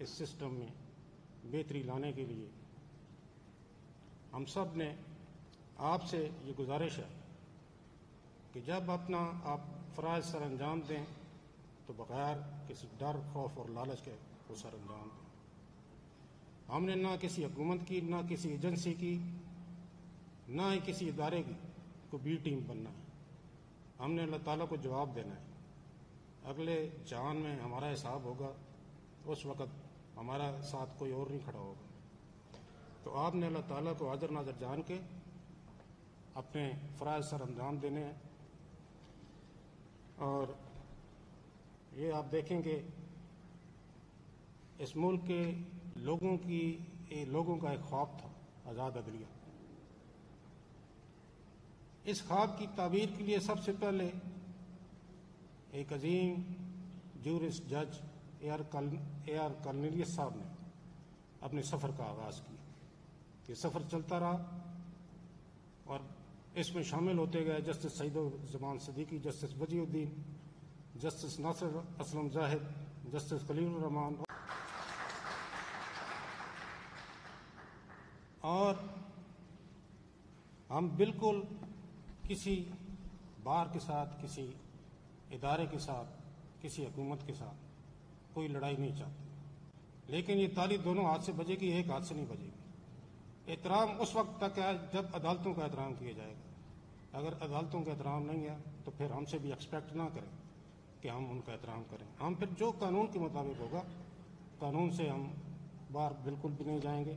اس system میں بہتری لانے کے لیے ہم سب نے آپ سے یہ گزارش ہے کہ جب اپنا آپ فرائض سر انجام دیں تو بغیر کسی ڈر، خوف اور لالچ کے وہ سر انجام دیں۔ ہم نے نہ کسی حکومت کی، نہ کسی ایجنسی کی، نہ ہی کسی ادارے کی کو بی ٹیم بننا ہے۔ ہم نے اللہ تعالیٰ کو جواب دینا ہے۔ اگلے جہان میں ہمارا حساب ہوگا، اس وقت ہمارا ساتھ کوئی اور نہیں کھڑا ہوگا۔ تو آپ نے اللہ تعالیٰ کو حاضر ناظر جان کے اپنے فرائض سر انجام دینے ہیں۔ اور یہ آپ دیکھیں کہ اس ملک کے لوگوں کا ایک خواب تھا آزاد عدلیہ۔ اس خواب کی تعبیر کے لیے سب سے پہلے ایک عظیم جورسٹ جج اے آر کارنیلیس صاحب نے اپنے سفر کا آغاز کیا۔ یہ سفر چلتا رہا اور اس میں شامل ہوتے گئے جسٹس سعید الزمان صدیقی، جسٹس وجیہ الدین، جسٹس ناصر اسلم زاہد، جسٹس خلیل الرحمان، اور ہم بالکل کسی بار کے ساتھ، کسی ادارے کے ساتھ، کسی حکومت کے ساتھ کوئی لڑائی نہیں چاہتے، لیکن یہ تالی دونوں ہاتھ سے بجے گی، ایک ہاتھ سے نہیں بجے گی۔ احترام اس وقت تک ہے جب عدالتوں کا احترام کیا جائے گا۔ اگر عدالتوں کا احترام نہیں ہے تو پھر ہم سے بھی ایکسپیکٹ نہ کریں کہ ہم ان کا احترام کریں۔ ہم پھر جو قانون کے مطابق ہوگا، قانون سے ہم باہر بالکل بھی نہیں جائیں گے۔